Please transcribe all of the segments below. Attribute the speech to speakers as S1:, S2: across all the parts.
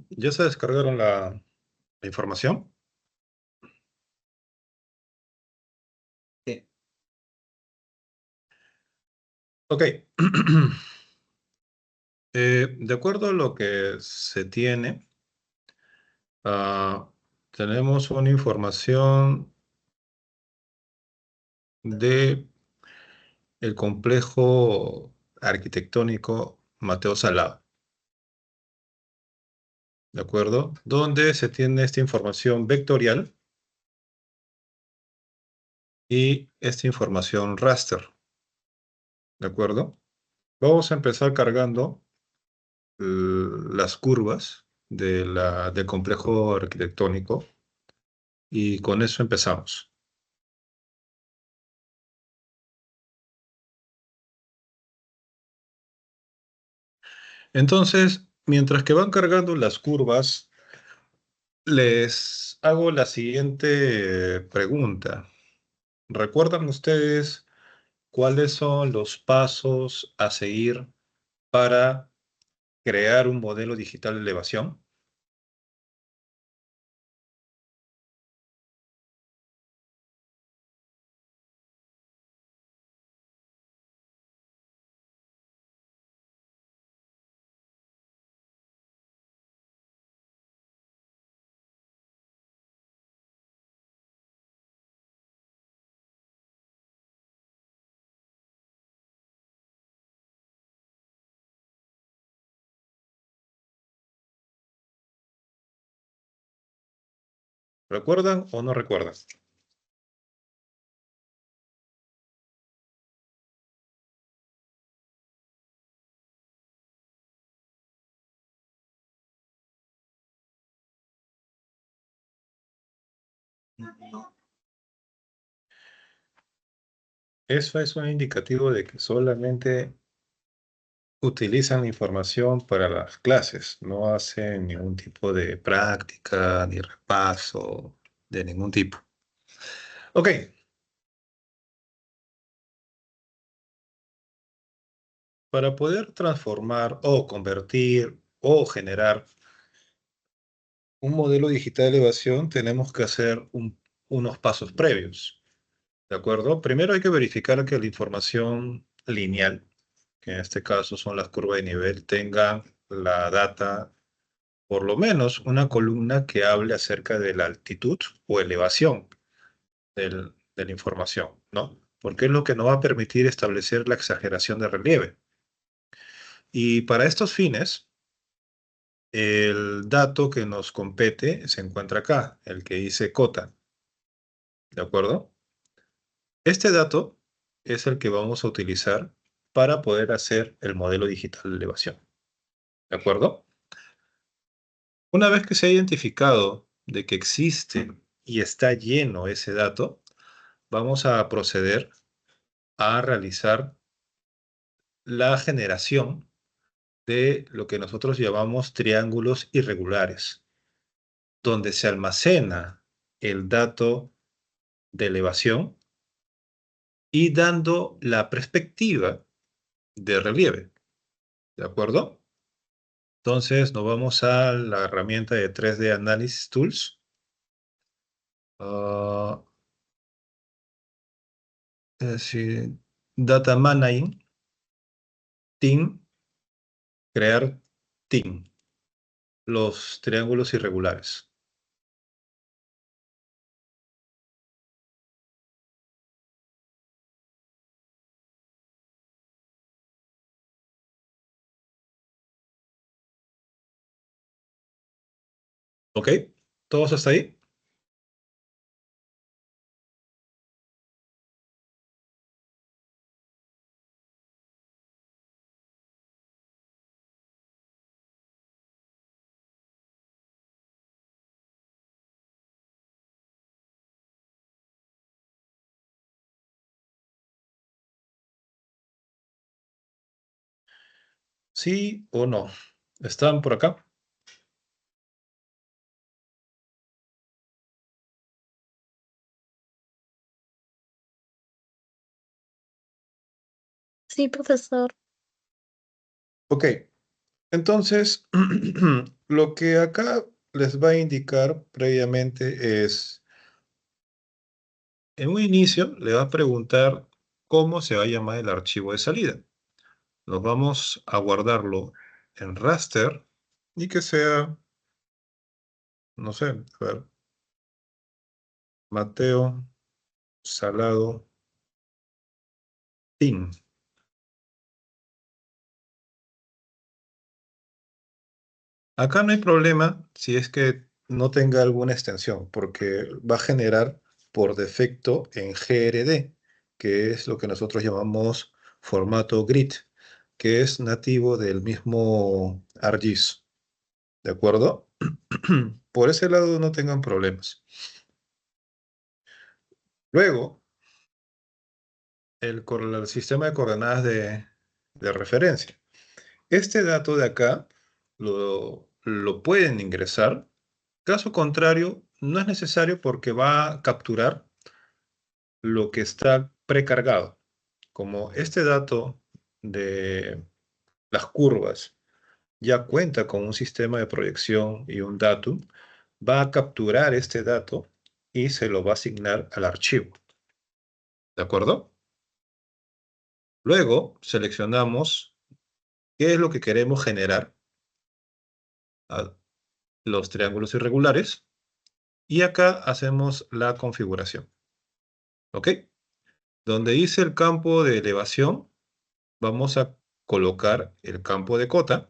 S1: ¿Ya se descargaron la información?
S2: Sí.
S1: Ok. De acuerdo a lo que se tiene, ah, tenemos una información de el complejo arquitectónico Mateo Salado, ¿de acuerdo? Donde se tiene esta información vectorial y esta información raster, ¿de acuerdo? Vamos a empezar cargando las curvas del complejo arquitectónico y con eso empezamos. Entonces, mientras que van cargando las curvas, les hago la siguiente pregunta. ¿Recuerdan ustedes cuáles son los pasos a seguir para crear un modelo digital de elevación? ¿Recuerdan o no recuerdan?
S2: No.
S1: Eso es un indicativo de que solamente utilizan la información para las clases, no hacen ningún tipo de práctica ni repaso de ningún tipo. Ok, para poder transformar o convertir o generar un modelo digital de elevación, tenemos que hacer unos pasos previos, ¿de acuerdo? Primero hay que verificar que la información lineal, que en este caso son las curvas de nivel, tenga la data, por lo menos una columna que hable acerca de la altitud o elevación de la información, ¿no? Porque es lo que nos va a permitir establecer la exageración de relieve. Y para estos fines, el dato que nos compete se encuentra acá, el que dice cota, ¿de acuerdo? Este dato es el que vamos a utilizar para poder hacer el modelo digital de elevación, ¿de acuerdo? Una vez que se ha identificado de que existe y está lleno ese dato, vamos a proceder a realizar la generación de lo que nosotros llamamos triángulos irregulares, donde se almacena el dato de elevación y dando la perspectiva de relieve, ¿de acuerdo? Entonces nos vamos a la herramienta de 3D Analysis Tools. ah, es decir, Data Managing, Team, crear Team, los triángulos irregulares. ¿Ok? ¿Todos hasta ahí? ¿Sí o no? ¿Están por acá?
S3: Sí, profesor.
S1: Ok. Entonces, Lo que acá les va a indicar previamente es, en un inicio le va a preguntar cómo se va a llamar el archivo de salida. Nos vamos a guardarlo en raster y que sea, no sé, a ver, Mateo Salado Team. Acá no hay problema si es que no tenga alguna extensión, porque va a generar por defecto en GRD, que es lo que nosotros llamamos formato grid, que es nativo del mismo ArcGIS. ¿De acuerdo? Por ese lado no tengan problemas. Luego, el sistema de coordenadas de referencia. Este dato de acá lo pueden ingresar. Caso contrario, no es necesario porque va a capturar lo que está precargado. Como este dato de las curvas ya cuenta con un sistema de proyección y un datum, va a capturar este dato y se lo va a asignar al archivo. ¿De acuerdo? Luego seleccionamos qué es lo que queremos generar, a los triángulos irregulares, y acá hacemos la configuración. ¿Ok? Donde dice el campo de elevación, vamos a colocar el campo de cota.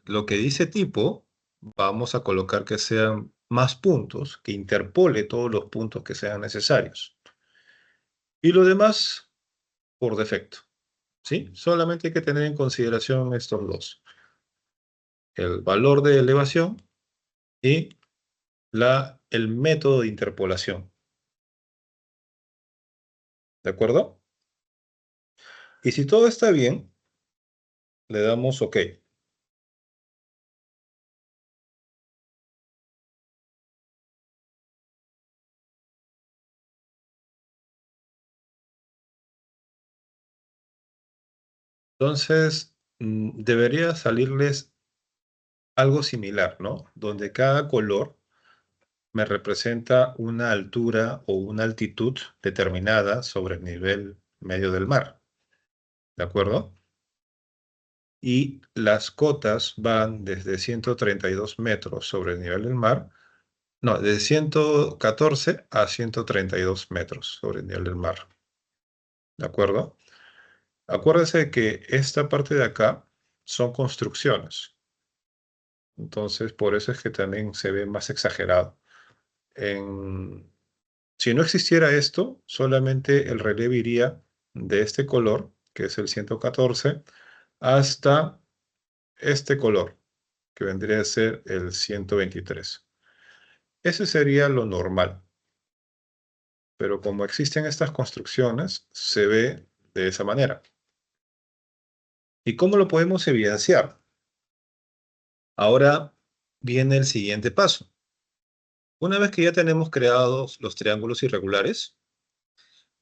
S1: Lo que dice tipo, vamos a colocar que sean más puntos, que interpole todos los puntos que sean necesarios. Y lo demás, por defecto. ¿Sí? Solamente hay que tener en consideración estos dos. El valor de elevación y el método de interpolación. ¿De acuerdo? Y si todo está bien, le damos OK. Entonces, debería salirles algo similar, ¿no? Donde cada color me representa una altura o una altitud determinada sobre el nivel medio del mar. ¿De acuerdo? Y las cotas van desde 132 metros sobre el nivel del mar, no, de 114 a 132 metros sobre el nivel del mar. ¿De acuerdo? Acuérdense que esta parte de acá son construcciones. Entonces, por eso es que también se ve más exagerado. Si no existiera esto, solamente el relieve iría de este color, que es el 114, hasta este color, que vendría a ser el 123. Ese sería lo normal. Pero como existen estas construcciones, se ve de esa manera. ¿Y cómo lo podemos evidenciar? Ahora viene el siguiente paso. Una vez que ya tenemos creados los triángulos irregulares,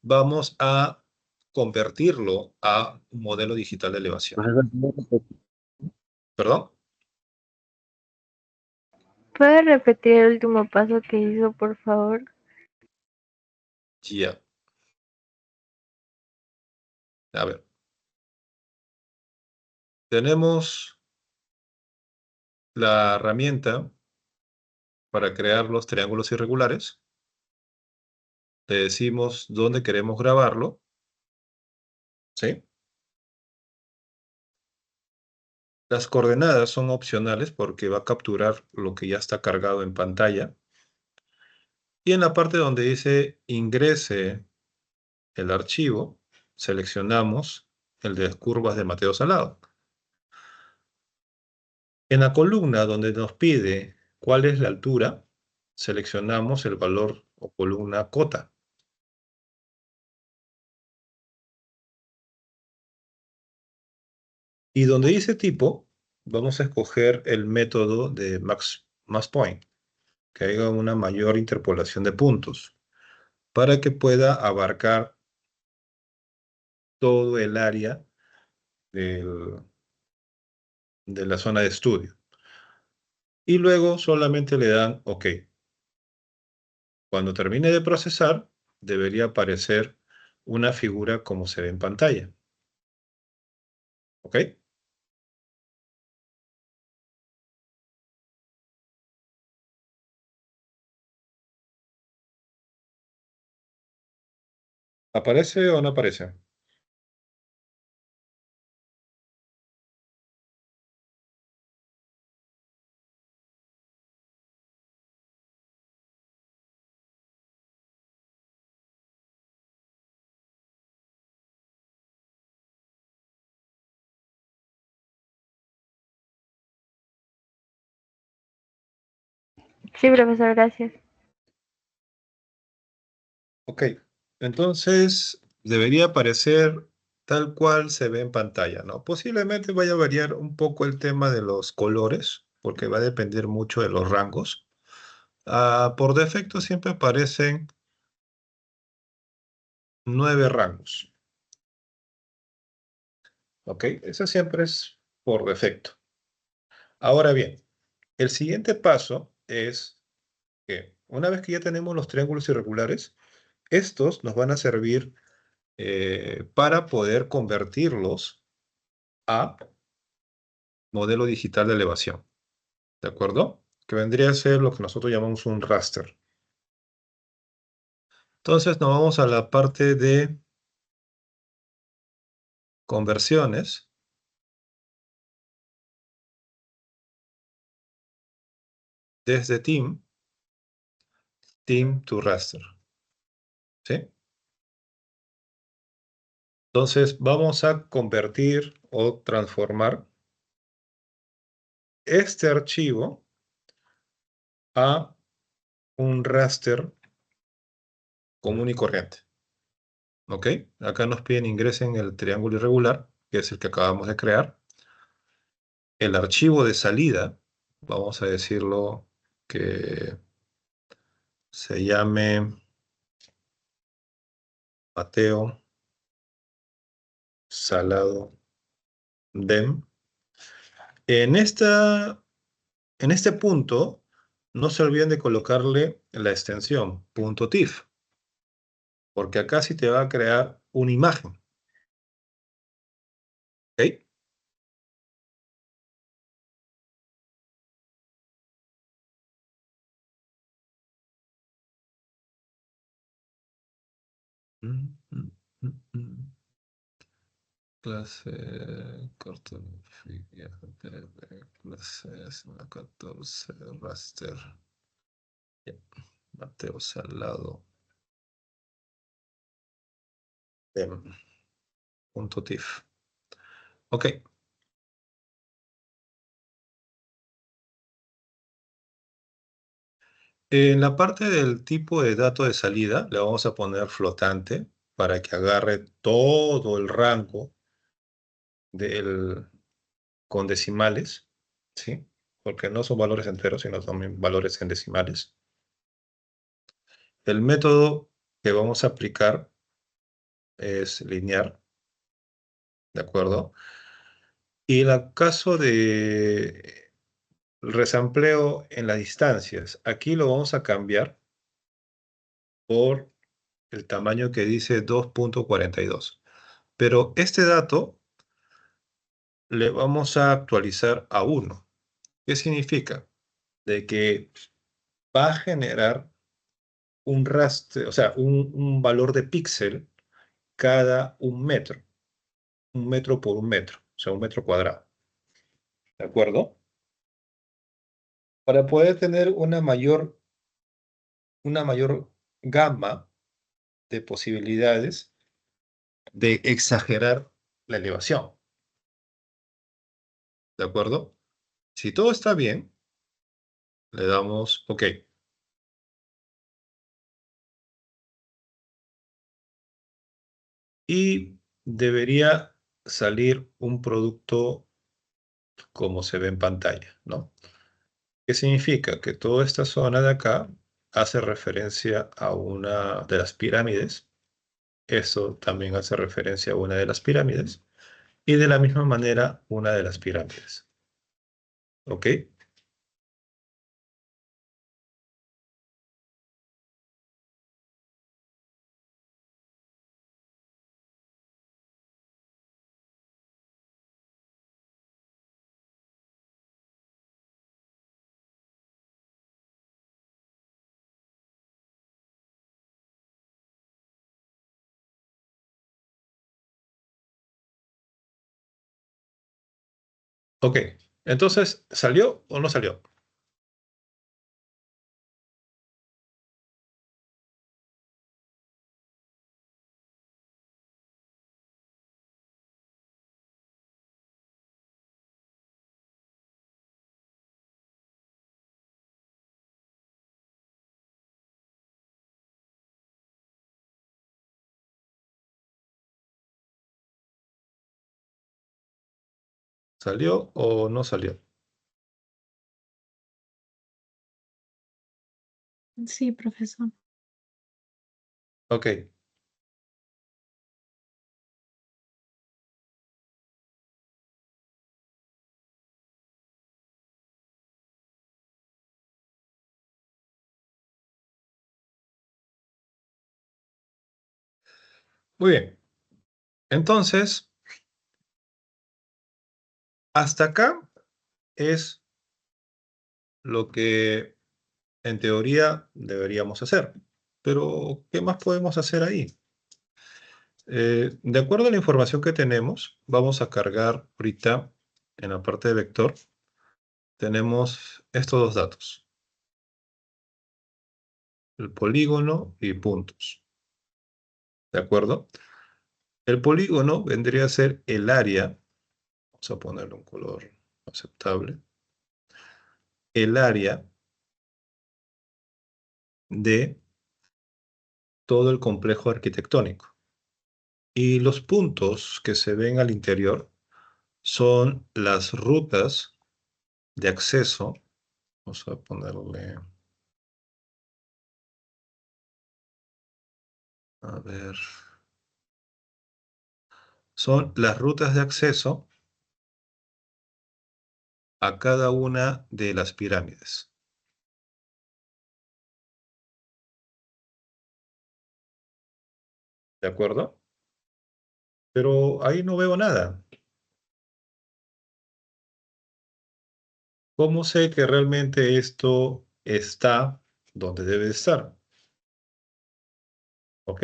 S1: vamos a convertirlo a un modelo digital de elevación. ¿Perdón?
S3: ¿Puede repetir el último paso que hizo, por favor?
S1: Ya. A ver. Tenemos la herramienta para crear los triángulos irregulares. Le decimos dónde queremos grabarlo. ¿Sí? Las coordenadas son opcionales porque va a capturar lo que ya está cargado en pantalla. Y en la parte donde dice ingrese el archivo, seleccionamos el de curvas de Mateo Salado. En la columna donde nos pide cuál es la altura, seleccionamos el valor o columna cota. Y donde dice tipo, vamos a escoger el método de max point, que haga una mayor interpolación de puntos, para que pueda abarcar todo el área de la zona de estudio. y luego solamente le dan OK. Cuando termine de procesar, debería aparecer una figura como se ve en pantalla. ¿Ok? ¿Aparece o no aparece?
S3: Sí, profesor, gracias.
S1: Ok, entonces debería aparecer tal cual se ve en pantalla, ¿no? Posiblemente vaya a variar un poco el tema de los colores, porque va a depender mucho de los rangos. Por defecto siempre aparecen 9 rangos. ¿Ok? Eso siempre es por defecto. Ahora bien, el siguiente paso es que una vez que ya tenemos los triángulos irregulares, estos nos van a servir para poder convertirlos a modelo digital de elevación. ¿De acuerdo? Que vendría a ser lo que nosotros llamamos un raster. Entonces nos vamos a la parte de conversiones. Desde Team to Raster. ¿Sí? Entonces vamos a convertir o transformar este archivo a un raster común y corriente. ¿Ok? Acá nos piden ingresen el triángulo irregular, que es el que acabamos de crear. El archivo de salida, vamos a decirlo que se llame Mateo Salado Dem. En este punto, no se olviden de colocarle la extensión .tif, porque acá sí te va a crear una imagen. ¿Ok? Mm, mm, mm, mm. Clase cartografía de clases 14 raster. Ya, Mateo Salado Dem. .tif. Ok. En la parte del tipo de dato de salida, le vamos a poner flotante para que agarre todo el rango del, con decimales, ¿sí? Porque no son valores enteros, sino también valores en decimales. El método que vamos a aplicar es lineal, ¿de acuerdo? Y en el caso de resampleo en las distancias, aquí lo vamos a cambiar por el tamaño que dice 2.42. Pero este dato le vamos a actualizar a 1. ¿Qué significa? De que va a generar un raster, o sea, un valor de píxel cada 1 metro. 1 metro por 1 metro, o sea, 1 metro cuadrado. ¿De acuerdo? Para poder tener una mayor gama de posibilidades de exagerar la elevación. ¿De acuerdo? Si todo está bien, le damos OK. Y debería salir un producto como se ve en pantalla, ¿no? ¿Qué significa? Que toda esta zona de acá hace referencia a una de las pirámides. Esto también hace referencia a una de las pirámides. Y de la misma manera, una de las pirámides. ¿Ok? Ok, entonces, ¿salió o no salió? ¿Salió o no salió?
S4: Sí, profesor.
S1: Ok, muy bien. Entonces, hasta acá es lo que en teoría deberíamos hacer. Pero, ¿qué más podemos hacer ahí? De acuerdo a la información que tenemos, vamos a cargar ahorita en la parte de vector, tenemos estos dos datos, el polígono y puntos. ¿De acuerdo? El polígono vendría a ser el área, vamos a ponerle un color aceptable, el área de todo el complejo arquitectónico. Y los puntos que se ven al interior son las rutas de acceso. Vamos a ponerle, a ver, son las rutas de acceso a cada una de las pirámides. ¿De acuerdo? Pero ahí no veo nada. ¿Cómo sé que realmente esto está donde debe estar? ¿Ok?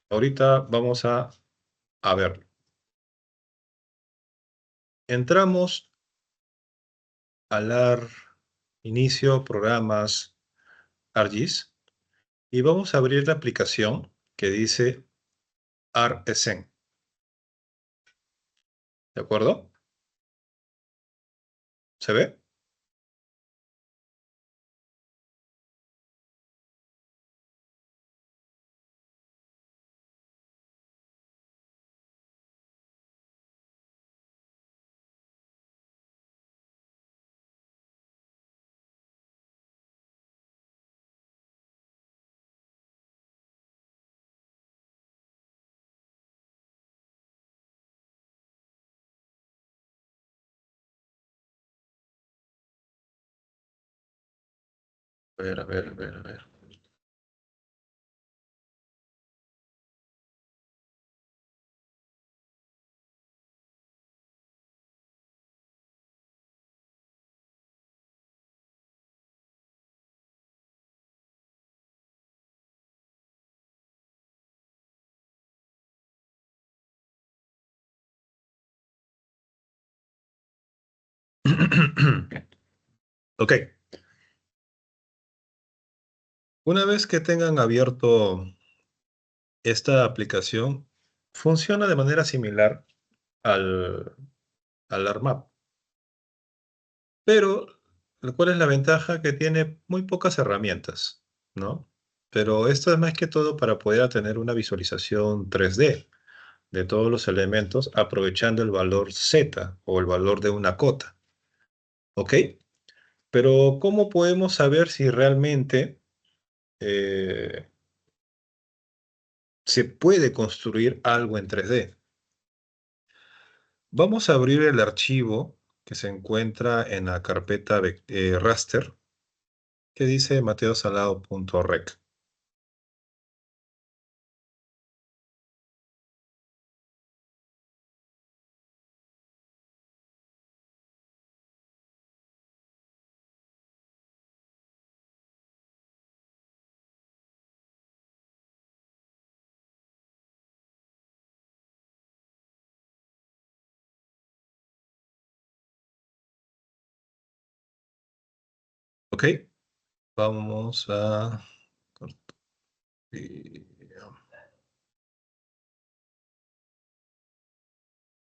S1: Ahorita vamos a verlo. Entramos al AR, inicio, programas, ARGIS, y vamos a abrir la aplicación que dice ARESEN. ¿De acuerdo? ¿Se ve? A ver, a ver, a ver, a ver. Ok. Una vez que tengan abierto esta aplicación, funciona de manera similar al, al ARMAP. Pero, ¿cuál es la ventaja? Que tiene muy pocas herramientas, ¿no? Pero esto es más que todo para poder tener una visualización 3D de todos los elementos, aprovechando el valor Z o el valor de una cota, ¿ok? Pero, ¿cómo podemos saber si realmente eh, se puede construir algo en 3D? Vamos a abrir el archivo que se encuentra en la carpeta raster, que dice mateosalado.rec. Ok, vamos a...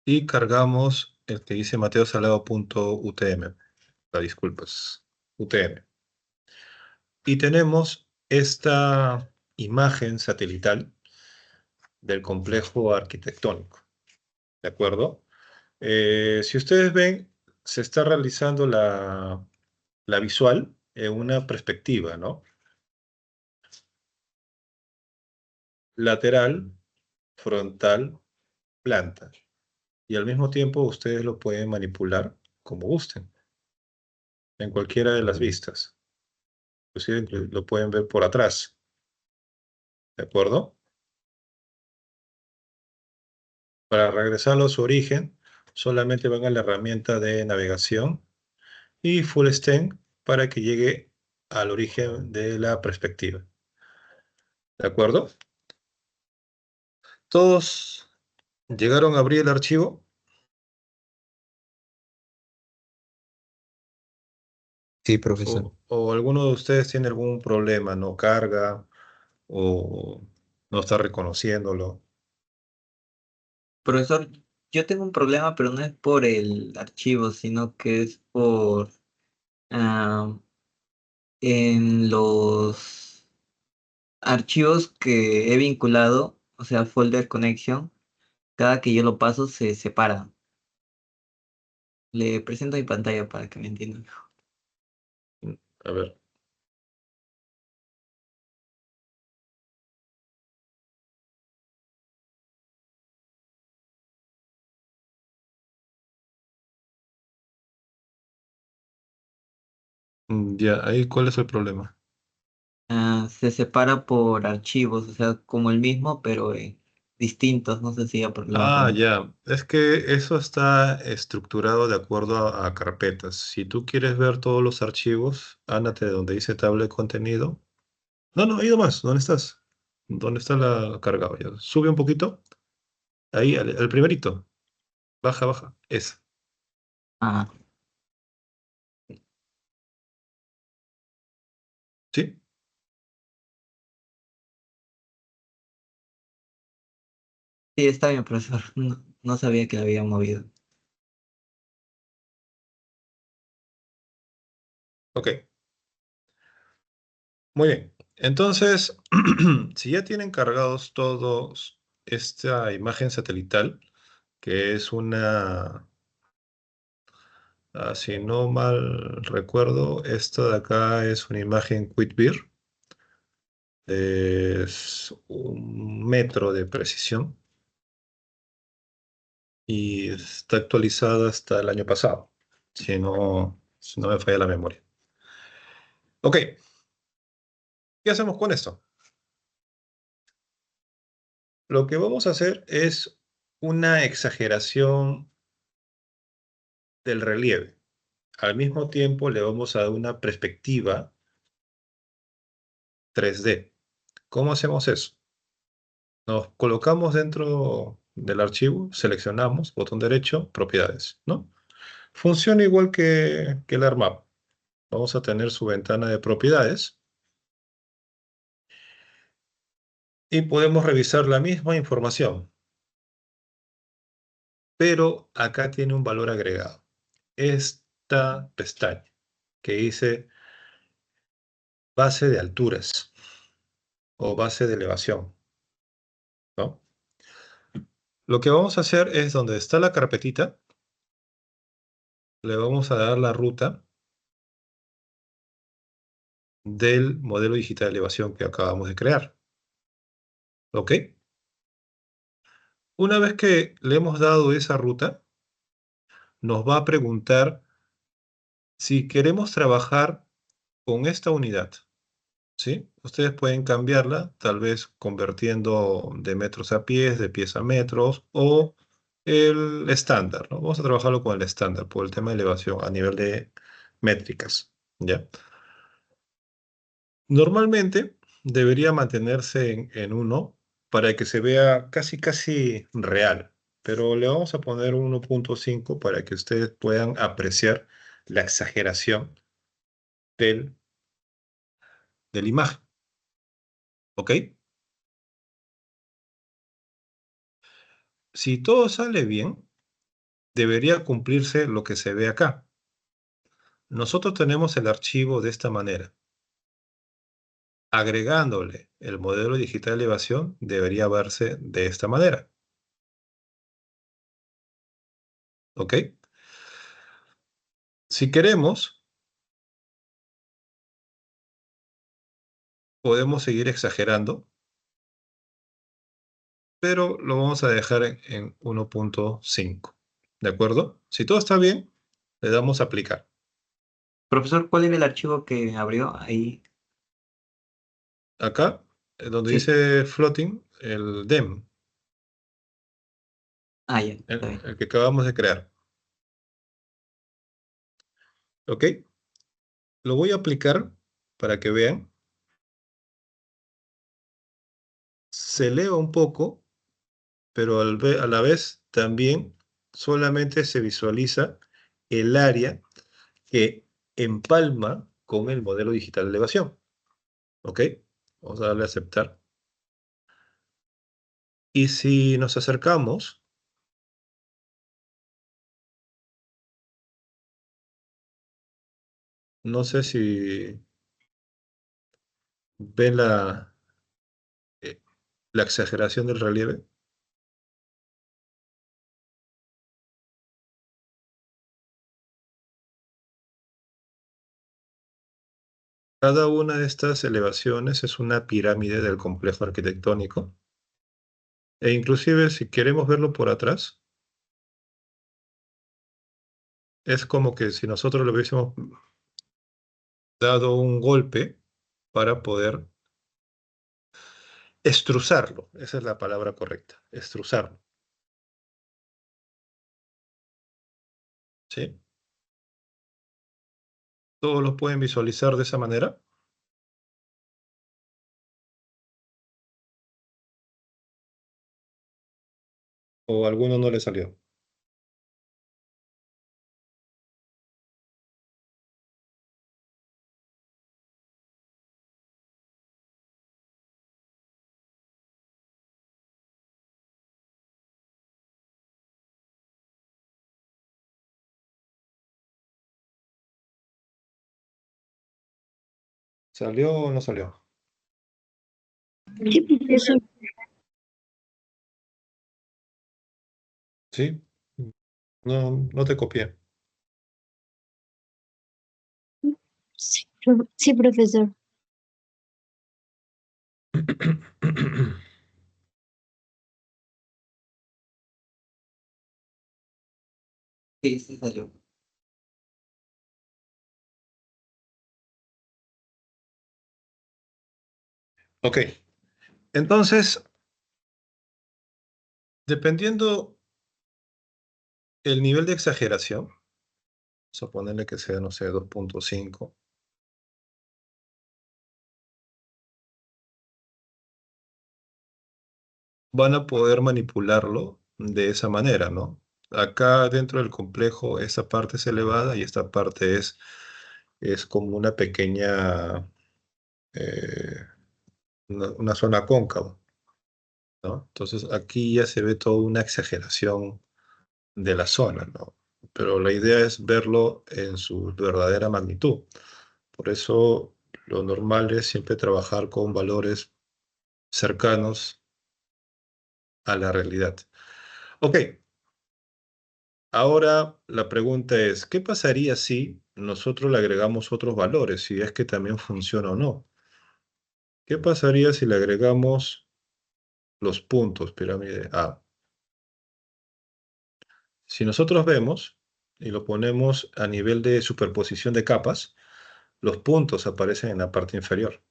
S1: Y cargamos el que dice mateosalado.utm. Disculpas, UTM. Y tenemos esta imagen satelital del complejo arquitectónico, ¿de acuerdo? Si ustedes ven, se está realizando la visual en una perspectiva, ¿no? Lateral, frontal, planta. Y al mismo tiempo ustedes lo pueden manipular como gusten, en cualquiera de las vistas. Inclusive lo pueden ver por atrás, ¿de acuerdo? Para regresarlo a su origen, solamente van a la herramienta de navegación y Full Extend para que llegue al origen de la perspectiva. ¿De acuerdo? ¿Todos llegaron a abrir el archivo?
S2: Sí, profesor.
S1: ¿O alguno de ustedes tiene algún problema? ¿No carga o no está reconociéndolo?
S2: Profesor, yo tengo un problema, pero no es por el archivo, sino que es por ah, en los archivos que he vinculado, o sea, folder connection, cada que yo lo paso se separa. Le presento mi pantalla para que me entiendan.
S1: A ver. Ya, ahí, ¿cuál es el problema?
S2: Se separa por archivos, o sea, como el mismo, pero distintos. No sé si hay problema con
S1: Ah,
S2: eso.
S1: ya. Es que eso está estructurado de acuerdo a carpetas. Si tú quieres ver todos los archivos, ándate de donde dice tabla de contenido. No, no, ahí nomás. ¿Dónde estás? ¿Dónde está la cargado? Ya. Sube un poquito. Ahí, al primerito. Baja, baja. Ese.
S2: Ah,
S1: ¿Sí?
S2: sí, está bien, profesor. No, no sabía que lo había movido.
S1: Ok. Muy bien. Entonces, si ya tienen cargados todos esta imagen satelital, que es una, si no mal recuerdo, esta de acá es una imagen QuickBeer, es 1 metro de precisión y está actualizada hasta el año pasado, si no me falla la memoria. Ok, ¿qué hacemos con esto? Lo que vamos a hacer es una exageración del relieve. Al mismo tiempo le vamos a dar una perspectiva 3D. ¿Cómo hacemos eso? Nos colocamos dentro del archivo, seleccionamos, botón derecho, propiedades, ¿no? Funciona igual que el ARMAP. Vamos a tener su ventana de propiedades y podemos revisar la misma información, pero acá tiene un valor agregado. Esta pestaña que dice base de alturas o base de elevación, ¿no? Lo que vamos a hacer es donde está la carpetita, le vamos a dar la ruta del modelo digital de elevación que acabamos de crear. ¿Ok? Una vez que le hemos dado esa ruta, nos va a preguntar si queremos trabajar con esta unidad. ¿Sí? Ustedes pueden cambiarla, tal vez convirtiendo de metros a pies, de pies a metros, o el estándar, ¿no? Vamos a trabajarlo con el estándar por el tema de elevación a nivel de métricas, ¿ya? Normalmente debería mantenerse en 1 para que se vea casi casi real, pero le vamos a poner 1.5 para que ustedes puedan apreciar la exageración de la imagen. ¿Ok? Si todo sale bien, debería cumplirse lo que se ve acá. Nosotros tenemos el archivo de esta manera. Agregándole el modelo digital de elevación, debería verse de esta manera. ¿Ok? Si queremos, podemos seguir exagerando, pero lo vamos a dejar en 1.5. ¿De acuerdo? Si todo está bien, le damos a aplicar.
S2: Profesor, ¿cuál era el archivo que abrió ahí?
S1: Acá, donde
S2: Sí.
S1: dice floating, el DEM,
S2: Ah, ya, está bien.
S1: el que acabamos de crear. ¿Ok? Lo voy a aplicar para que vean. Se eleva un poco, pero a la vez también solamente se visualiza el área que empalma con el modelo digital de elevación. ¿Ok? Vamos a darle a aceptar. Y si nos acercamos, no sé si ven eh, la exageración del relieve. Cada una de estas elevaciones es una pirámide del complejo arquitectónico. E inclusive si queremos verlo por atrás, es como que si nosotros le hubiésemos dado un golpe para poder estruzarlo. Esa es la palabra correcta, estruzarlo. ¿Sí? ¿Todos los pueden visualizar de esa manera? ¿O a alguno no le salió? ¿Salió o no salió?
S4: Sí, profesor.
S1: ¿Sí? No, no te copié.
S4: Sí, sí, profesor.
S2: Sí, sí salió.
S1: Ok, entonces, dependiendo el nivel de exageración, vamos a ponerle que sea, no sé, 2.5, van a poder manipularlo de esa manera, ¿no? Acá dentro del complejo, esta parte es elevada y esta parte es como una pequeña, eh, una zona cóncava, ¿no? Entonces aquí ya se ve toda una exageración de la zona, ¿no? Pero la idea es verlo en su verdadera magnitud. Por eso lo normal es siempre trabajar con valores cercanos a la realidad. Ok, ahora la pregunta es, ¿qué pasaría si nosotros le agregamos otros valores, si es que también funciona o no? ¿Qué pasaría si le agregamos los puntos, pirámide A? Si nosotros vemos y lo ponemos a nivel de superposición de capas, los puntos aparecen en la parte inferior.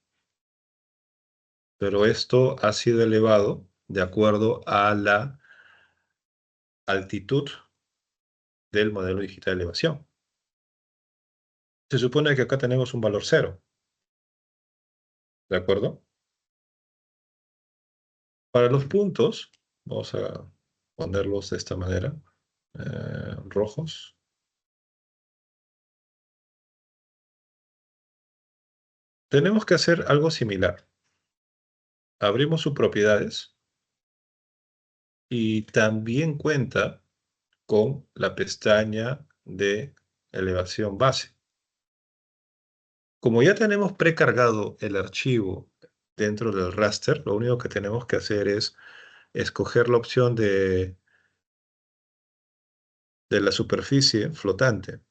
S1: Pero esto ha sido elevado de acuerdo a la altitud del modelo digital de elevación. Se supone que acá tenemos un valor 0, ¿de acuerdo? Para los puntos, vamos a ponerlos de esta manera, rojos. tenemos que hacer algo similar. Abrimos sus propiedades y también cuenta con la pestaña de elevación base. Como ya tenemos precargado el archivo dentro del raster, lo único que tenemos que hacer es escoger la opción de la superficie flotante,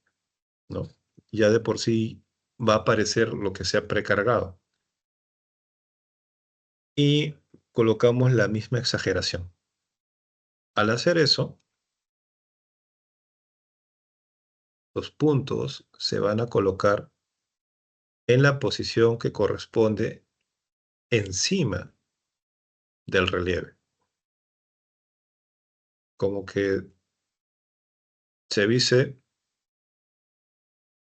S1: ¿no? Ya de por sí va a aparecer lo que se ha precargado. Y colocamos la misma exageración. Al hacer eso, los puntos se van a colocar en la posición que corresponde encima del relieve. Como que se hubiese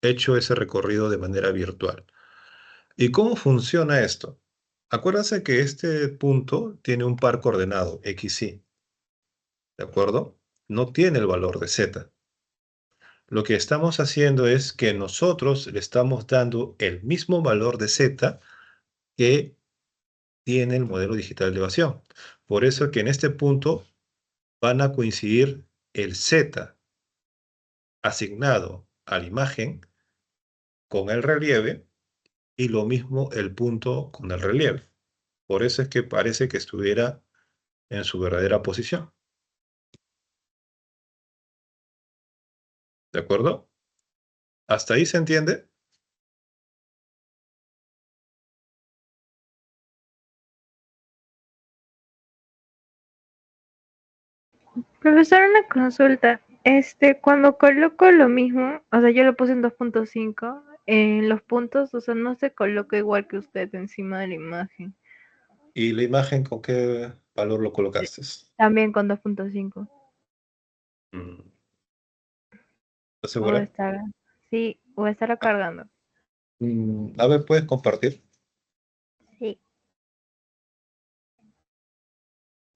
S1: hecho ese recorrido de manera virtual. ¿Y cómo funciona esto? Acuérdense que este punto tiene un par coordenado, x, y, ¿de acuerdo? No tiene el valor de z. Lo que estamos haciendo es que nosotros le estamos dando el mismo valor de z que tiene el modelo digital de elevación. Por eso que en este punto van a coincidir el z asignado a la imagen con el relieve y lo mismo el punto con el relieve. Por eso es que parece que estuviera en su verdadera posición. ¿De acuerdo? ¿Hasta ahí se entiende?
S3: Profesor, una consulta. Cuando coloco lo mismo, o sea, yo lo puse en 2.5, en los puntos, o sea, no se coloca igual que usted encima de la imagen.
S1: ¿Y la imagen con qué valor lo colocaste?
S3: También con 2.5.
S1: ¿Estás
S3: O
S1: segura?
S3: estará, sí, o estará cargando.
S1: A ver, ¿puedes compartir?
S3: Sí.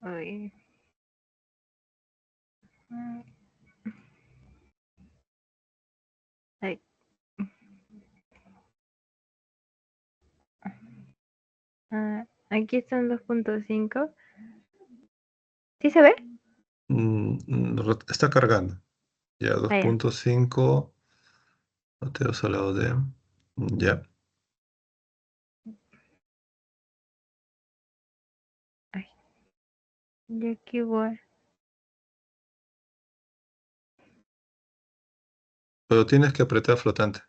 S3: Uy. Ay. Aquí están 2.5. ¿Sí se ve?
S1: Está cargando. Ya,
S3: Ah, ya.
S1: 2.5. Mateos al lado de... Ya.
S3: Ay. Y aquí igual.
S1: Pero tienes que apretar flotante.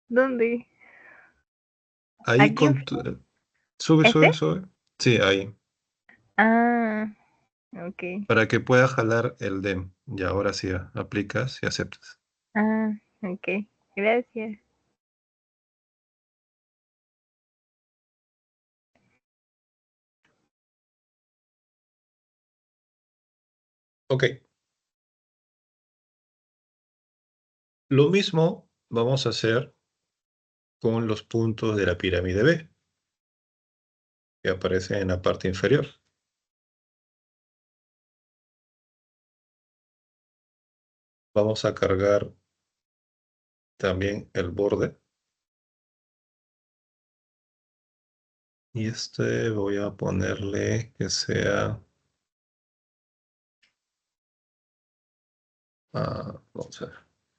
S3: ¿Dónde?
S1: Ahí
S3: ¿Aquí?
S1: con tu... Sube, sube,
S3: ¿Este?
S1: sube. Sí, ahí.
S3: Ah, ok.
S1: Para que pueda jalar el DEM. Y ahora sí, aplicas y aceptas.
S3: Ah, ok. Gracias.
S1: Ok. Lo mismo vamos a hacer con los puntos de la pirámide B, que aparecen en la parte inferior. Vamos a cargar también el borde. Y voy a ponerle que sea... vamos a ver,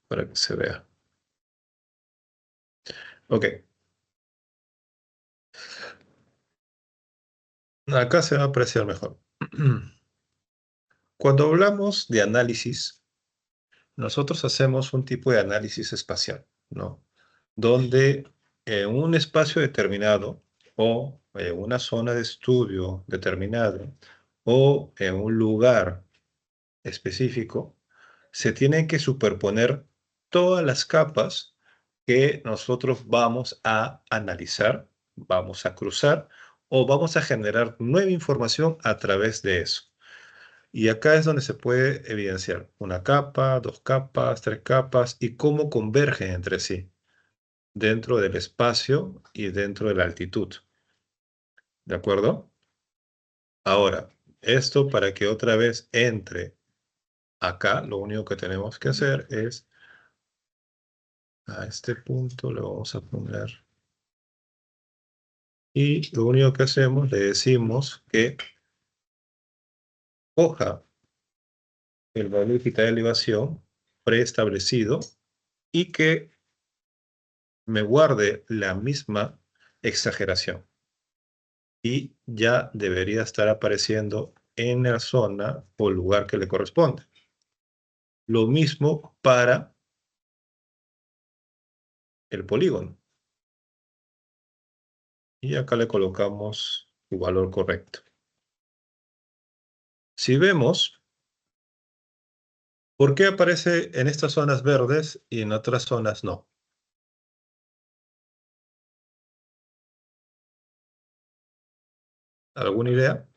S1: para que se vea. Ok. Acá se va a apreciar mejor. Cuando hablamos de análisis, nosotros hacemos un tipo de análisis espacial, ¿no? Donde en un espacio determinado o en una zona de estudio determinada o en un lugar específico, se tienen que superponer todas las capas que nosotros vamos a analizar, vamos a cruzar o vamos a generar nueva información a través de eso. Y acá es donde se puede evidenciar una capa, dos capas, tres capas y cómo convergen entre sí dentro del espacio y dentro de la altitud. ¿De acuerdo? Ahora, esto para que otra vez entre acá, lo único que tenemos que hacer es a este punto le vamos a poner Y lo único que hacemos, le decimos que coja el valor digital de elevación preestablecido y que me guarde la misma exageración. Y ya debería estar apareciendo en la zona o lugar que le corresponde. Lo mismo para el polígono. Y acá le colocamos su valor correcto. Si vemos, ¿por qué aparece en estas zonas verdes y en otras zonas no? ¿Alguna idea?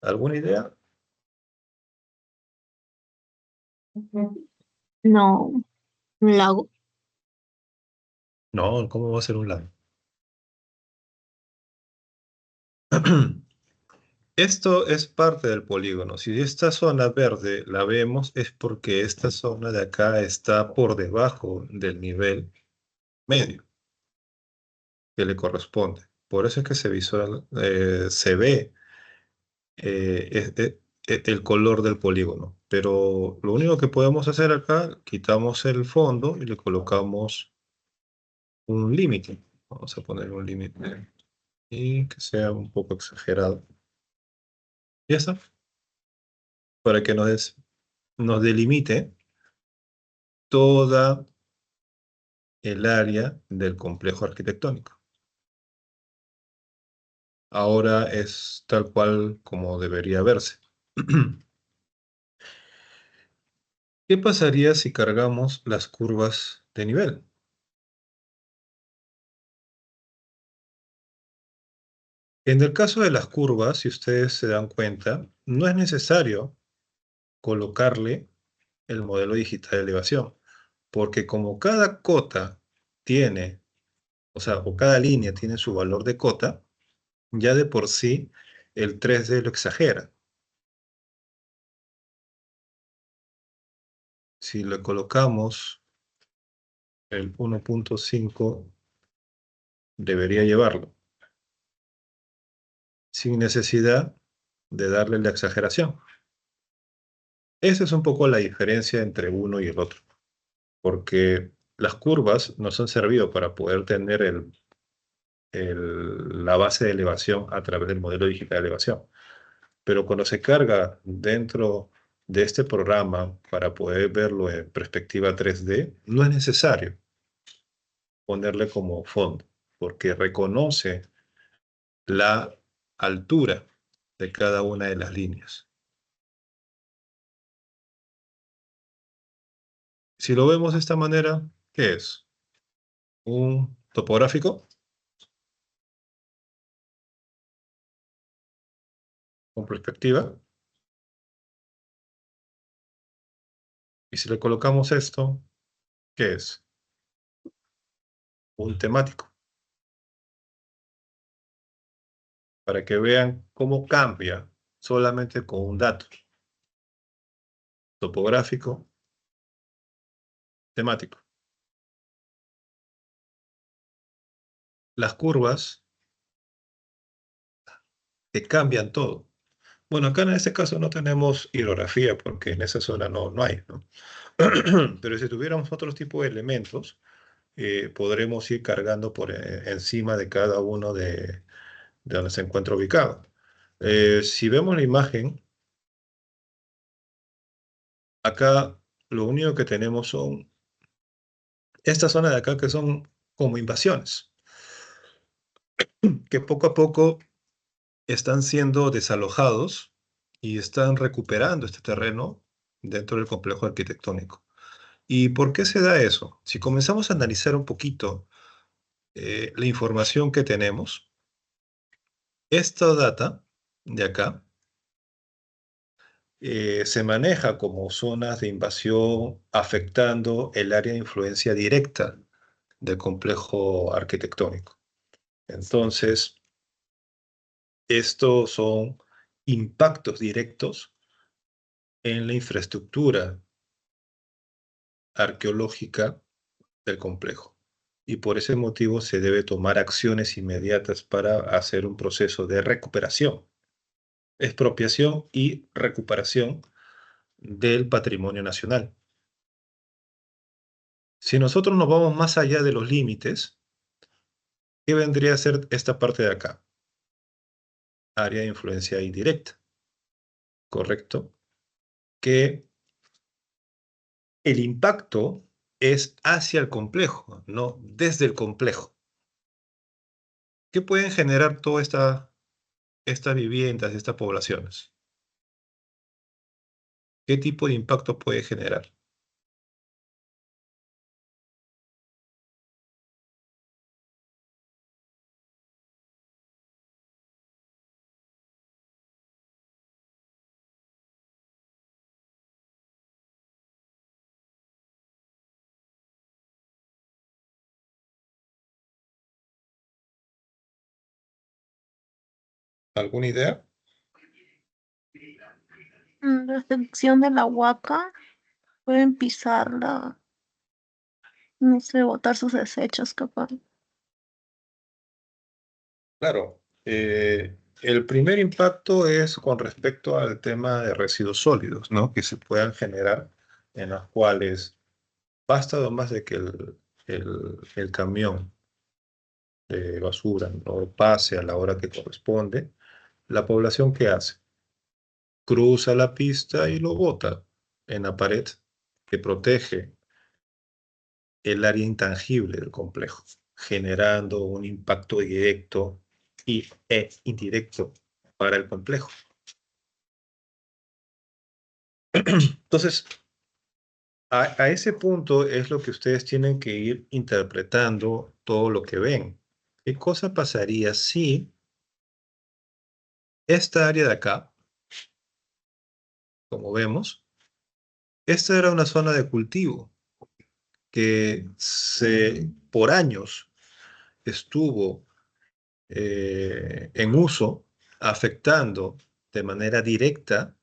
S1: ¿Alguna idea?
S4: No, un lago.
S1: No, ¿cómo va a ser un lago? Esto es parte del polígono. Si esta zona verde la vemos, es porque esta zona de acá está por debajo del nivel medio que le corresponde. Por eso es que se ve el color del polígono. Pero lo único que podemos hacer acá, quitamos el fondo y le colocamos un límite. Vamos a poner un límite y que sea un poco exagerado. Ya está. Para que nos delimite toda el área del complejo arquitectónico. Ahora es tal cual como debería verse. ¿Qué pasaría si cargamos las curvas de nivel? En el caso de las curvas, si ustedes se dan cuenta, no es necesario colocarle el modelo digital de elevación, porque como cada cota tiene, o sea, o cada línea tiene su valor de cota, ya de por sí el 3D lo exagera. Si le colocamos el 1.5, debería llevarlo, sin necesidad de darle la exageración. Esa es un poco la diferencia entre uno y el otro, porque las curvas nos han servido para poder tener la base de elevación a través del modelo digital de elevación. Pero cuando se carga dentro de este programa para poder verlo en perspectiva 3D, no es necesario ponerle como fondo, porque reconoce la altura de cada una de las líneas. Si lo vemos de esta manera, ¿qué es? Un topográfico con perspectiva. Y si le colocamos esto, ¿qué es? Un temático. Para que vean cómo cambia solamente con un dato. Topográfico, temático. Las curvas que cambian todo. Bueno, acá en este caso no tenemos hidrografía porque en esa zona no hay, ¿no? Pero si tuviéramos otro tipo de elementos, podremos ir cargando por encima de cada uno de donde se encuentra ubicado. Si vemos la imagen, acá lo único que tenemos son esta zona de acá que son como invasiones, que poco a poco están siendo desalojados y están recuperando este terreno dentro del complejo arquitectónico. ¿Y por qué se da eso? Si comenzamos a analizar un poquito la información que tenemos, esta data de acá se maneja como zonas de invasión afectando el área de influencia directa del complejo arquitectónico. Entonces, estos son impactos directos en la infraestructura arqueológica del complejo. Y por ese motivo se debe tomar acciones inmediatas para hacer un proceso de recuperación, expropiación y recuperación del patrimonio nacional. Si nosotros nos vamos más allá de los límites, ¿qué vendría a ser esta parte de acá? Área de influencia indirecta, ¿correcto? Que el impacto es hacia el complejo, no desde el complejo. ¿Qué pueden generar todas estas viviendas, estas poblaciones? ¿Qué tipo de impacto puede generar? ¿Alguna idea?
S4: La sección de la huaca, pueden pisarla, no sé, botar sus desechos, capaz.
S1: Claro. El primer impacto es con respecto al tema de residuos sólidos, ¿no? Que se puedan generar, en los cuales basta nomás de que el camión de basura no pase a la hora que corresponde. ¿La población qué hace? Cruza la pista y lo bota en la pared que protege el área intangible del complejo, generando un impacto directo e indirecto para el complejo. Entonces, a ese punto es lo que ustedes tienen que ir interpretando todo lo que ven. ¿Qué cosa pasaría si esta área de acá, como vemos, esta era una zona de cultivo que por años estuvo en uso, afectando de manera directa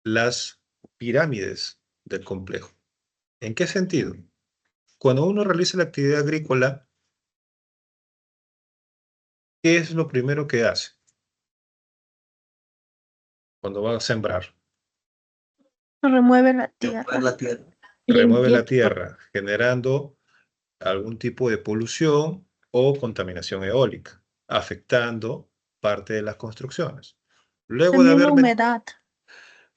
S1: las pirámides del complejo? ¿En qué sentido? Cuando uno realiza la actividad agrícola, ¿qué es lo primero que hace cuando va a sembrar?
S4: Remueve la
S2: Remover
S4: tierra.
S2: la tierra.
S1: Remueve la
S4: Limpieza.
S1: tierra, generando algún tipo de polución o contaminación eólica, afectando parte de las construcciones. Luego de
S4: También la
S1: haber,
S4: humedad.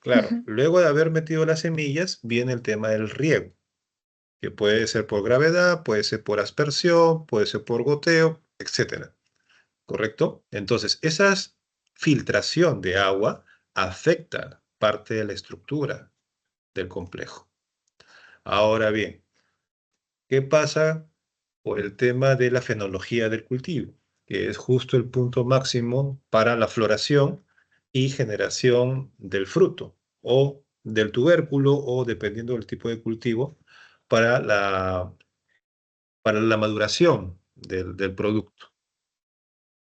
S1: claro,
S4: Ujú.
S1: luego de haber metido las semillas, viene el tema del riego, que puede ser por gravedad, puede ser por aspersión, puede ser por goteo, etcétera. ¿Correcto? Entonces, esa filtración de agua afecta parte de la estructura del complejo. Ahora bien, ¿qué pasa por el tema de la fenología del cultivo? Que es justo el punto máximo para la floración y generación del fruto o del tubérculo o, dependiendo del tipo de cultivo, para la maduración del producto.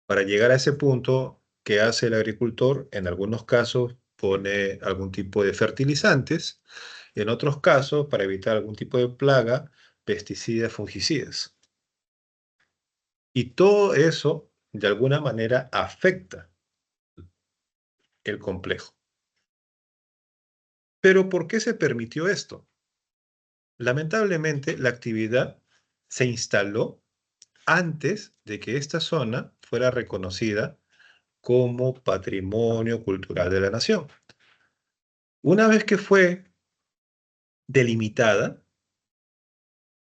S1: Para llegar a ese punto, ¿qué hace el agricultor? En algunos casos pone algún tipo de fertilizantes, y en otros casos, para evitar algún tipo de plaga, pesticidas, fungicidas. Y todo eso, de alguna manera, afecta el complejo. Pero ¿por qué se permitió esto? Lamentablemente, la actividad se instaló antes de que esta zona fuera reconocida como patrimonio cultural de la nación. Una vez que fue delimitada,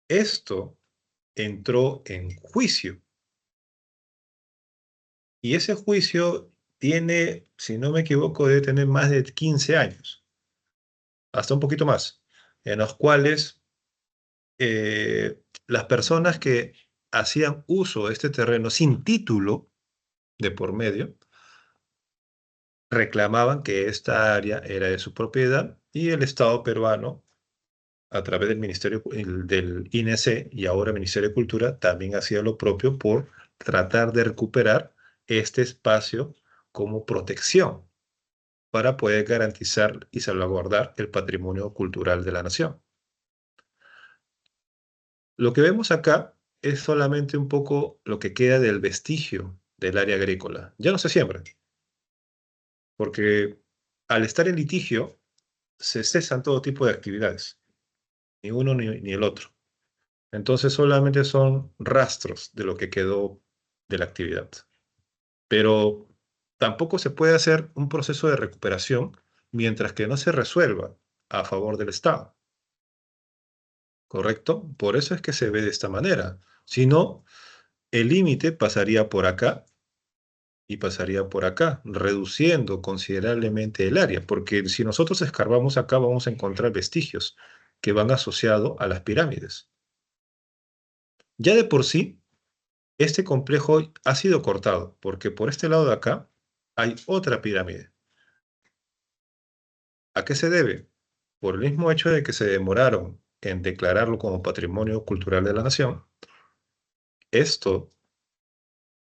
S1: esto entró en juicio. Y ese juicio tiene, si no me equivoco, debe tener más de 15 años, hasta un poquito más, en los cuales las personas que hacían uso de este terreno sin título de por medio, reclamaban que esta área era de su propiedad y el Estado peruano, a través del del INC y ahora Ministerio de Cultura, también hacía lo propio por tratar de recuperar este espacio como protección para poder garantizar y salvaguardar el patrimonio cultural de la nación. Lo que vemos acá es solamente un poco lo que queda del vestigio del área agrícola. Ya no se siembra, porque al estar en litigio se cesan todo tipo de actividades, ni uno ni el otro. Entonces solamente son rastros de lo que quedó de la actividad. Pero tampoco se puede hacer un proceso de recuperación mientras que no se resuelva a favor del Estado. ¿Correcto? Por eso es que se ve de esta manera. Si no, el límite pasaría por acá y pasaría por acá, reduciendo considerablemente el área, porque si nosotros escarbamos acá vamos a encontrar vestigios que van asociados a las pirámides. Ya de por sí, este complejo ha sido cortado, porque por este lado de acá hay otra pirámide. ¿A qué se debe? Por el mismo hecho de que se demoraron en declararlo como patrimonio cultural de la nación, esto,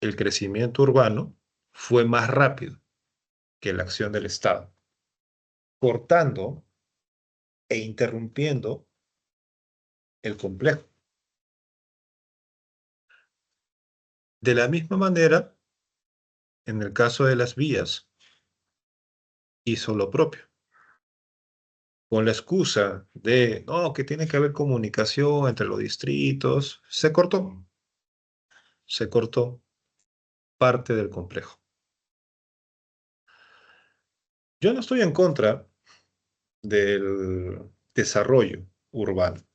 S1: el crecimiento urbano, fue más rápido que la acción del Estado, cortando e interrumpiendo el complejo. De la misma manera, en el caso de las vías, hizo lo propio. Con la excusa de, no, que tiene que haber comunicación entre los distritos, se cortó parte del complejo. Yo no estoy en contra del desarrollo urbano.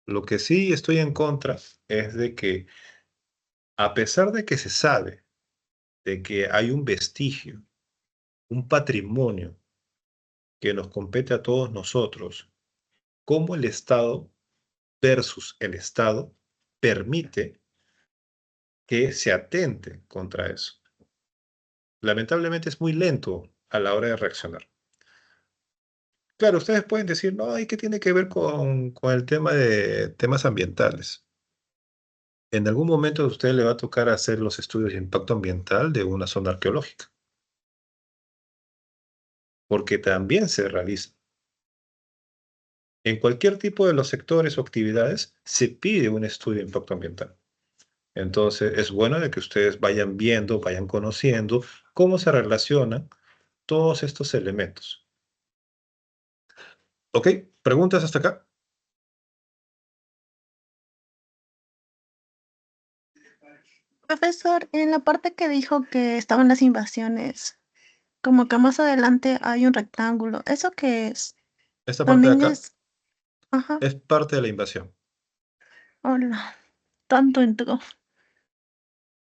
S1: Lo que sí estoy en contra es de que, a pesar de que se sabe de que hay un vestigio, un patrimonio que nos compete a todos nosotros, cómo el Estado versus el Estado permite que se atente contra eso. Lamentablemente es muy lento a la hora de reaccionar. Claro, ustedes pueden decir, no, ¿y qué tiene que ver con el tema de temas ambientales? En algún momento a usted le va a tocar hacer los estudios de impacto ambiental de una zona arqueológica, porque también se realiza. En cualquier tipo de los sectores o actividades se pide un estudio de impacto ambiental. Entonces, es bueno de que ustedes vayan viendo, vayan conociendo cómo se relacionan todos estos elementos. ¿Ok? ¿Preguntas hasta acá?
S4: Profesor, en la parte que dijo que estaban las invasiones, como que más adelante hay un rectángulo. ¿Eso qué es?
S1: Esta parte de
S4: También
S1: acá
S4: es... Ajá,
S1: es parte de la invasión.
S4: hola, tanto entró.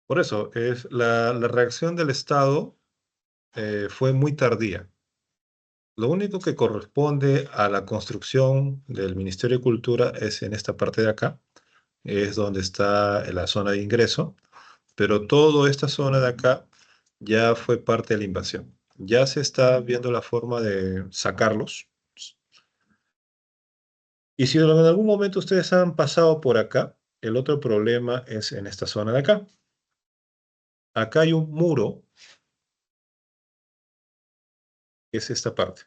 S1: Por eso, la reacción del Estado fue muy tardía. Lo único que corresponde a la construcción del Ministerio de Cultura es en esta parte de acá, es donde está la zona de ingreso, pero toda esta zona de acá ya fue parte de la invasión. Ya se está viendo la forma de sacarlos. Y si en algún momento ustedes han pasado por acá, el otro problema es en esta zona de acá. Acá hay un muro, que es esta parte.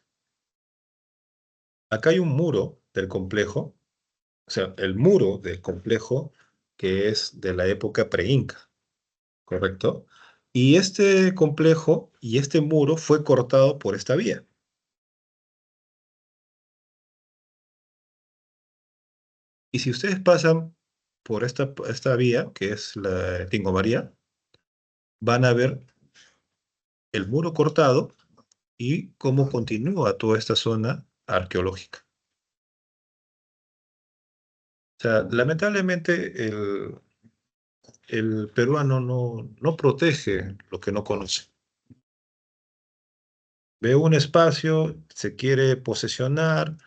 S1: Acá hay un muro del complejo, o sea, el muro del complejo que es de la época pre-inca, ¿correcto? Y este complejo y este muro fue cortado por esta vía. Y si ustedes pasan por esta vía, que es la Tingo María, van a ver el muro cortado y cómo continúa toda esta zona arqueológica. O sea, lamentablemente el peruano no protege lo que no conoce. Ve un espacio, se quiere posesionar,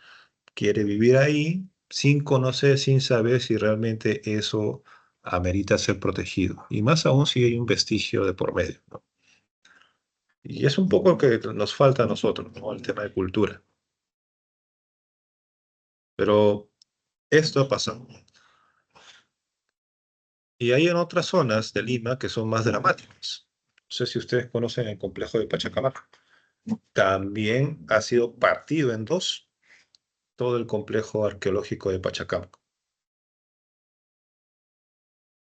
S1: quiere vivir ahí, sin conocer, sin saber si realmente eso amerita ser protegido. Y más aún si hay un vestigio de por medio, ¿no? Y es un poco lo que nos falta a nosotros, ¿no? El tema de cultura. Pero esto ha pasado. Y hay en otras zonas de Lima que son más dramáticas. No sé si ustedes conocen el complejo de Pachacamac. También ha sido partido en dos todo el complejo arqueológico de Pachacamac.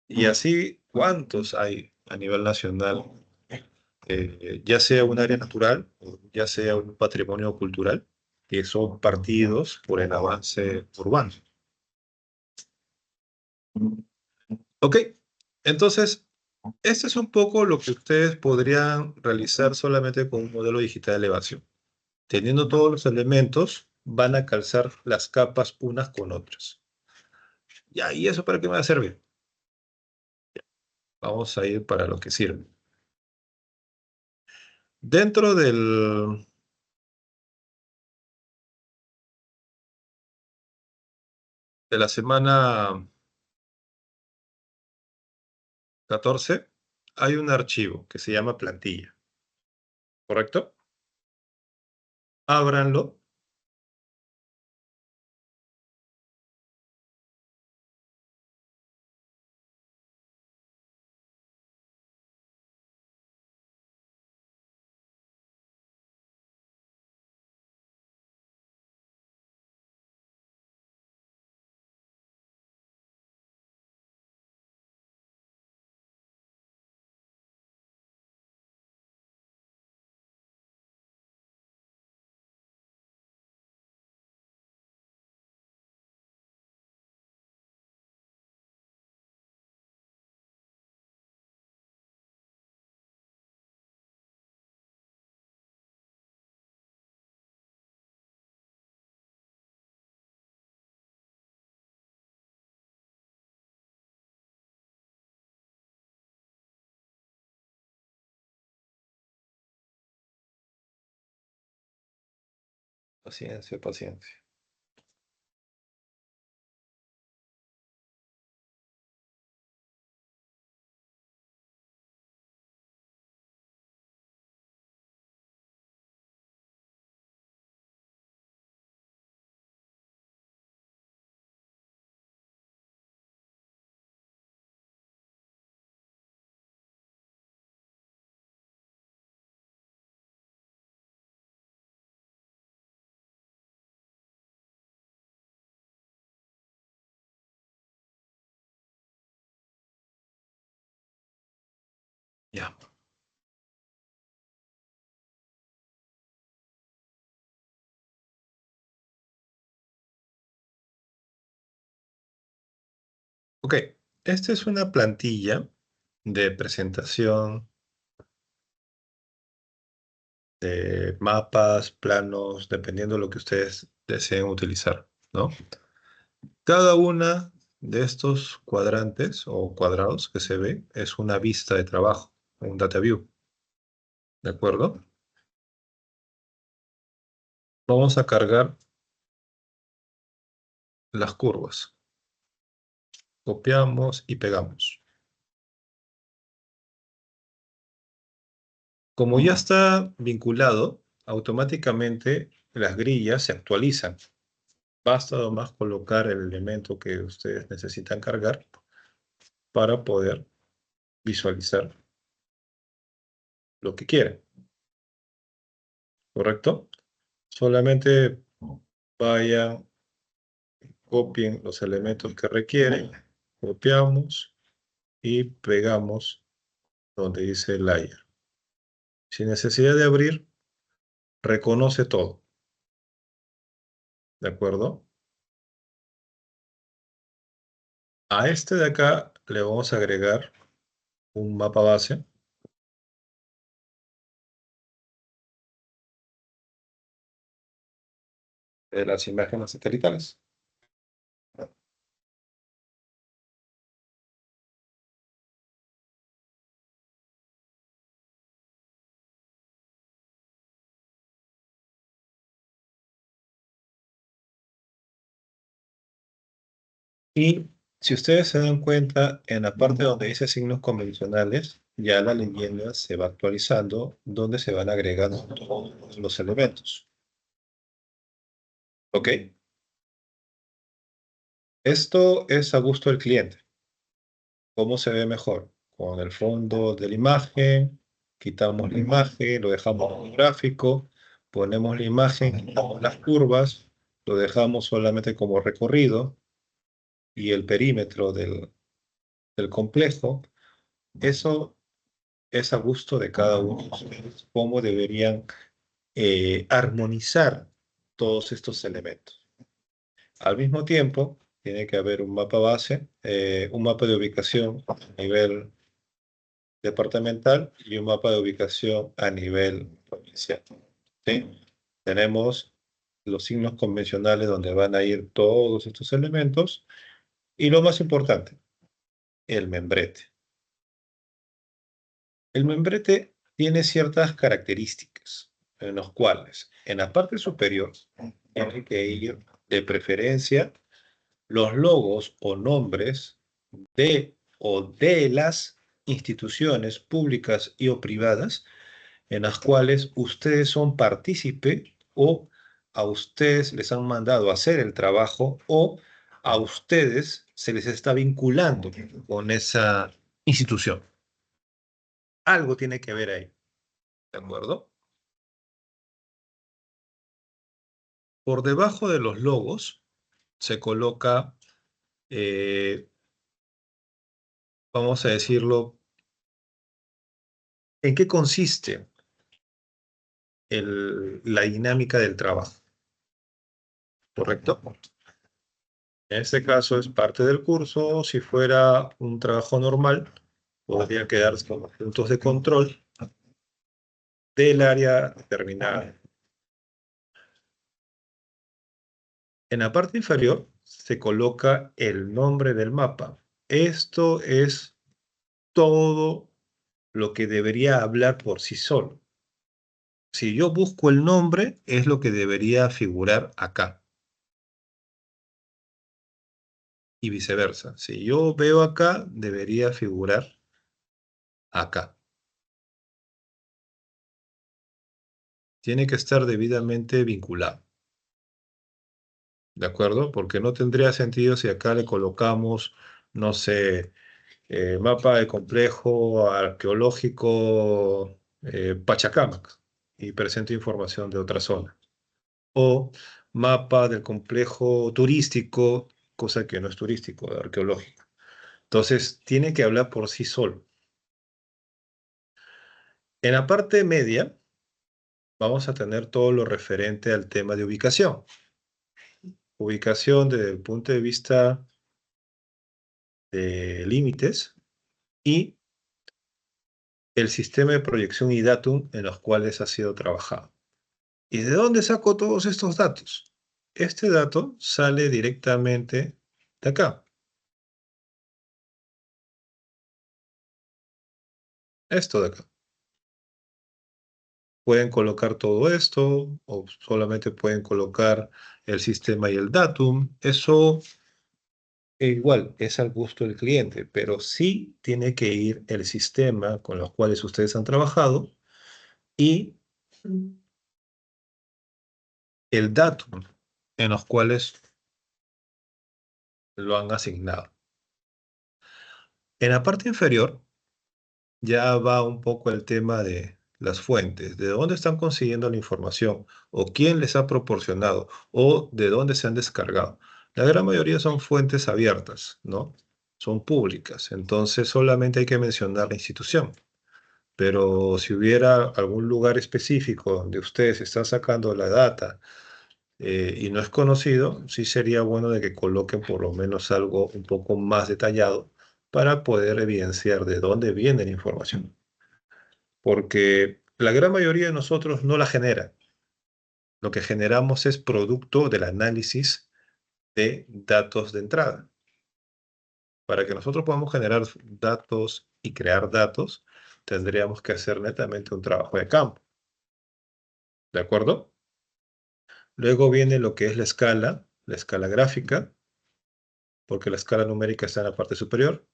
S1: Y así, ¿cuántos hay a nivel nacional? Ya sea un área natural, o ya sea un patrimonio cultural, que son partidos por el avance urbano. Ok, entonces, este es un poco lo que ustedes podrían realizar solamente con un modelo digital de elevación. Teniendo todos los elementos, van a calzar las capas unas con otras. Ya, ¿y eso para qué me va a servir? Vamos a ir para lo que sirve. Dentro de la semana 14 hay un archivo que se llama plantilla, ¿correcto? Ábranlo. Paciencia, paciencia. Ya. Ok, esta es una plantilla de presentación de mapas, planos, dependiendo de lo que ustedes deseen utilizar, ¿no? Cada una de estos cuadrantes o cuadrados que se ve es una vista de trabajo, un data view, ¿de acuerdo? Vamos a cargar las curvas. Copiamos y pegamos. Como ya está vinculado, automáticamente las grillas se actualizan. Basta nomás colocar el elemento que ustedes necesitan cargar para poder visualizar lo que quieren, ¿correcto? Solamente vayan, copien los elementos que requieren, copiamos y pegamos donde dice layer. Sin necesidad de abrir, reconoce todo, ¿de acuerdo? A este de acá le vamos a agregar un mapa base de las imágenes satelitales. Y si ustedes se dan cuenta, en la parte donde dice signos convencionales, ya la leyenda se va actualizando, donde se van agregando todos los elementos. ¿Ok? Esto es a gusto del cliente. ¿Cómo se ve mejor? Con el fondo de la imagen, quitamos la imagen, lo dejamos como gráfico, ponemos la imagen, quitamos las curvas, lo dejamos solamente como recorrido y el perímetro del complejo. Eso es a gusto de cada uno de ustedes, cómo deberían armonizar todos estos elementos. Al mismo tiempo, tiene que haber un mapa base, un mapa de ubicación a nivel departamental y un mapa de ubicación a nivel provincial. ¿Sí? Tenemos los signos convencionales donde van a ir todos estos elementos y lo más importante, el membrete. El membrete tiene ciertas características en los cuales en la parte superior tiene que ir de preferencia los logos o nombres de las instituciones públicas y o privadas en las cuales ustedes son partícipe o a ustedes les han mandado a hacer el trabajo o a ustedes se les está vinculando con esa institución. Algo tiene que ver ahí, ¿de acuerdo? Por debajo de los logos se coloca, vamos a decirlo, ¿en qué consiste la dinámica del trabajo? ¿Correcto? En este caso es parte del curso. Si fuera un trabajo normal, podría quedarse como puntos de control del área determinada. En la parte inferior se coloca el nombre del mapa. Esto es todo lo que debería hablar por sí solo. Si yo busco el nombre, es lo que debería figurar acá. Y viceversa. Si yo veo acá, debería figurar acá. Tiene que estar debidamente vinculado. ¿De acuerdo? Porque no tendría sentido si acá le colocamos, no sé, mapa de complejo arqueológico Pachacamac y presento información de otra zona. O mapa del complejo turístico, cosa que no es turístico, arqueológico. Entonces, tiene que hablar por sí solo. En la parte media, vamos a tener todo lo referente al tema de ubicación. Ubicación desde el punto de vista de límites y el sistema de proyección y datum en los cuales ha sido trabajado. ¿Y de dónde saco todos estos datos? Este dato sale directamente de acá. Esto de acá. Pueden colocar todo esto o solamente pueden colocar el sistema y el datum. Eso igual es al gusto del cliente, pero sí tiene que ir el sistema con los cuales ustedes han trabajado y el datum en los cuales lo han asignado. En la parte inferior ya va un poco el tema de las fuentes, de dónde están consiguiendo la información, o quién les ha proporcionado, o de dónde se han descargado. La gran mayoría son fuentes abiertas, ¿no? Son públicas, entonces solamente hay que mencionar la institución. Pero si hubiera algún lugar específico donde ustedes están sacando la data y no es conocido, sí sería bueno de que coloquen por lo menos algo un poco más detallado para poder evidenciar de dónde viene la información. Porque la gran mayoría de nosotros no la genera. Lo que generamos es producto del análisis de datos de entrada. Para que nosotros podamos generar datos y crear datos, tendríamos que hacer netamente un trabajo de campo. ¿De acuerdo? Luego viene lo que es la escala gráfica, porque la escala numérica está en la parte superior.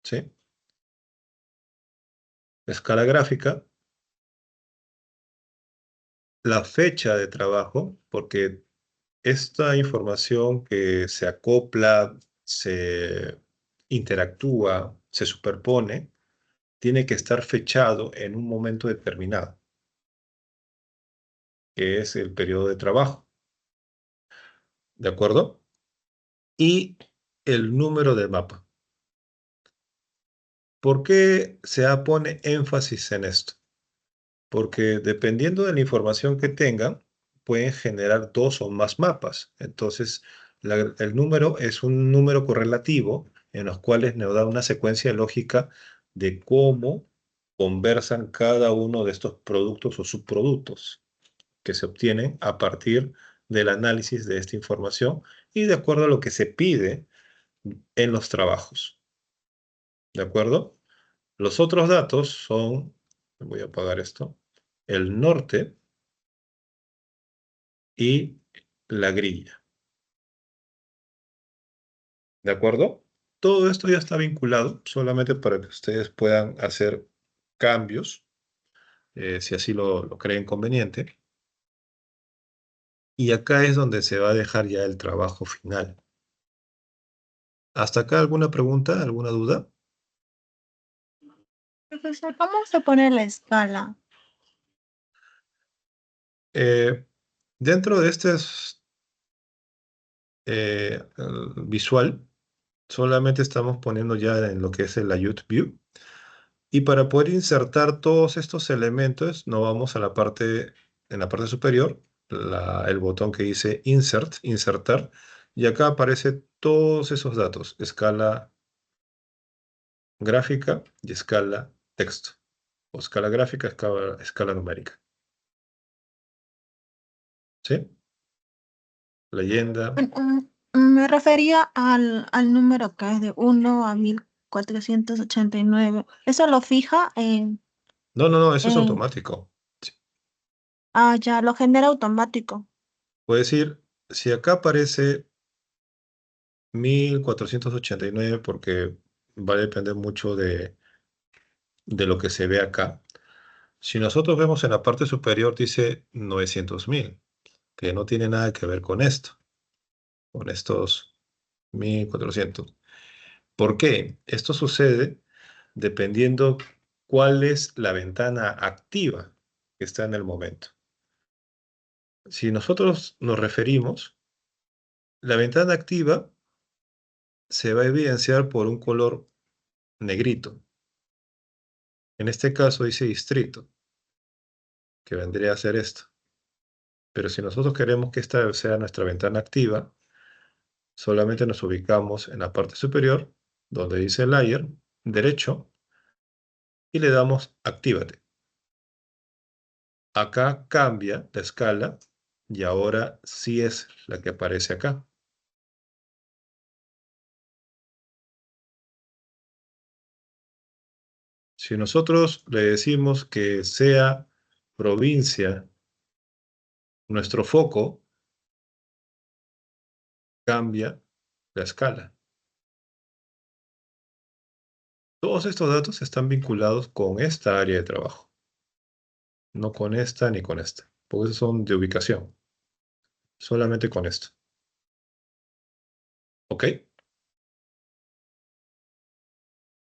S1: ¿Sí? escala gráfica, la fecha de trabajo, porque esta información que se acopla, se interactúa, se superpone, tiene que estar fechado en un momento determinado, que es el periodo de trabajo, ¿de acuerdo? Y el número de mapa. ¿Por qué se pone énfasis en esto? Porque dependiendo de la información que tengan, pueden generar dos o más mapas. Entonces, el número es un número correlativo en los cuales nos da una secuencia lógica de cómo conversan cada uno de estos productos o subproductos que se obtienen a partir del análisis de esta información y de acuerdo a lo que se pide en los trabajos. ¿De acuerdo? Los otros datos son, voy a apagar esto, el norte y la grilla. ¿De acuerdo? Todo esto ya está vinculado solamente para que ustedes puedan hacer cambios, si así lo creen conveniente. Y acá es donde se va a dejar ya el trabajo final. ¿Hasta acá alguna pregunta, alguna duda?
S4: Profesor, ¿cómo se pone la escala?
S1: Dentro de este visual, solamente estamos poniendo ya en lo que es el Layout View. Y para poder insertar todos estos elementos, nos vamos a la parte, en la parte superior, el botón que dice Insert, insertar, y acá aparece todos esos datos, escala gráfica y escala texto, o escala gráfica, escala numérica. ¿Sí? Leyenda.
S4: Me refería al número que es de 1 a 1489. ¿Eso lo fija
S1: No, no, no, eso es
S4: en-
S1: automático. Sí.
S4: ya, lo genera automático?
S1: Puede decir, si acá aparece 1489, porque va a depender mucho de lo que se ve acá. Si nosotros vemos en la parte superior dice 900.000, que no tiene nada que ver con esto, con estos 1400. ¿Por qué? Esto sucede dependiendo cuál es la ventana activa que está en el momento. Si nosotros nos referimos, la ventana activa se va a evidenciar por un color negrito. En este caso dice distrito, que vendría a ser esto. Pero si nosotros queremos que esta sea nuestra ventana activa, solamente nos ubicamos en la parte superior, donde dice Layer, derecho, y le damos Actívate. Acá cambia la escala, y ahora sí es la que aparece acá. Si nosotros le decimos que sea provincia nuestro foco, cambia la escala. Todos estos datos están vinculados con esta área de trabajo, no con esta ni con esta, porque esos son de ubicación, solamente con esto. ¿Ok?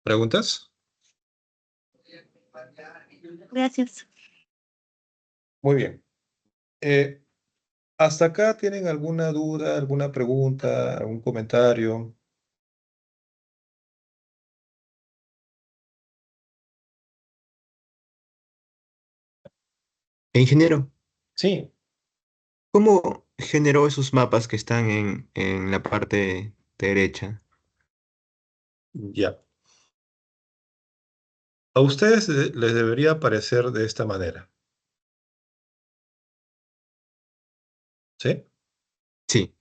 S1: ¿Preguntas?
S4: Gracias.
S1: Muy bien. Eh, ¿Hasta acá tienen alguna duda, alguna pregunta, algún comentario?
S5: Ingeniero,
S1: Sí,
S5: ¿cómo generó esos mapas que están en la parte derecha?
S1: ya. A ustedes les debería aparecer de esta manera, ¿sí?
S5: Sí,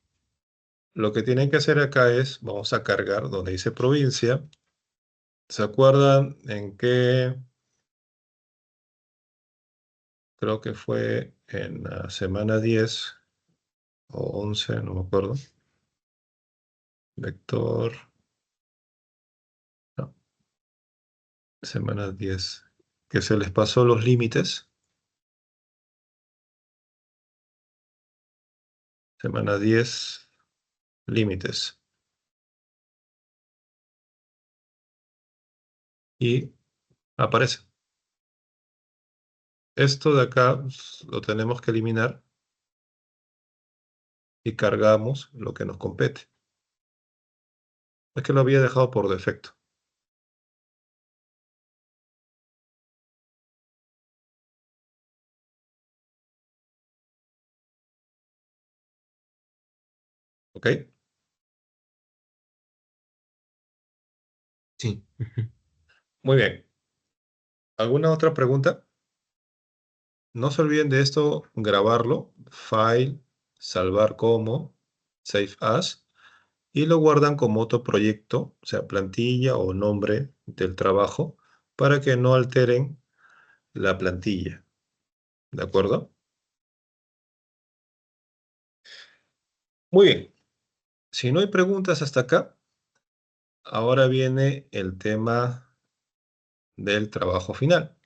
S1: Lo que tienen que hacer acá es, vamos a cargar donde dice provincia. ¿Se acuerdan en qué? Creo que fue en la semana 10 o 11, no me acuerdo. Vector, no, semana 10. que se les pasó los límites. Semana 10, límites. Y aparece. Esto de acá lo tenemos que eliminar y cargamos lo que nos compete. Es que lo había dejado por defecto. ¿Ok?
S5: Sí. Ujú.
S1: Muy bien. ¿Alguna otra pregunta? No se olviden de esto, grabarlo, file, salvar como, save as, y lo guardan como otro proyecto, o sea, plantilla o nombre del trabajo, para que no alteren la plantilla. ¿De acuerdo? Muy bien. Si no hay preguntas hasta acá, ahora viene el tema del trabajo final.